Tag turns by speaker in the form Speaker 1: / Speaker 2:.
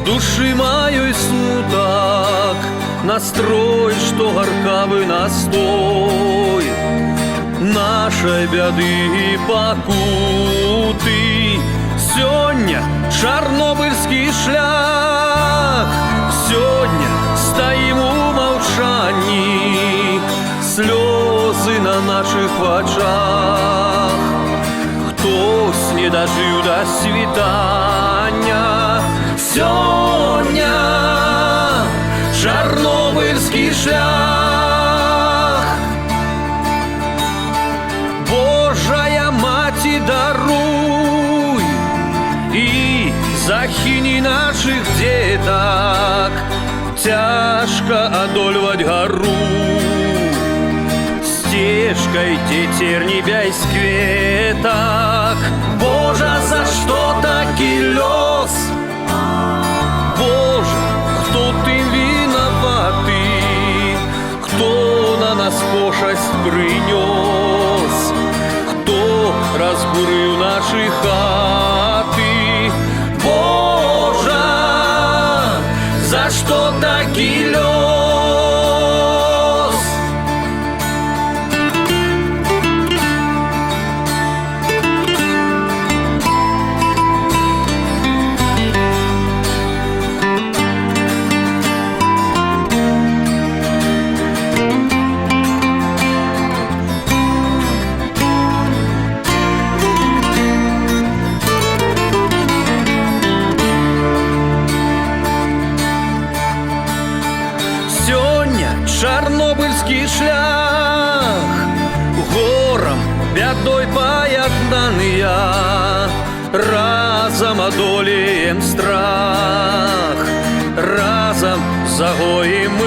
Speaker 1: души моей смуток, настрой, что горкавый настой нашей беды и покуты. Сёння чарнобыльский шлях, сёння стоим у молчании, слезы на наших очах. Хтось не дожил до свитания, сёння чарнобыльский шлях. Божая Маті, даруй и захини наших деток, тяжко одолевать гору. Стежкой тетерь небясь кветок. Боже, за что таки лёс? Боже, кто ты виноватый? Кто на нас пошасть принес? Кто разбурил наши хаты? Боже, за что таки лёс? Чарнобыльский шлях гором бядой поятнаныя, разом одолеем страх, разом загоим мы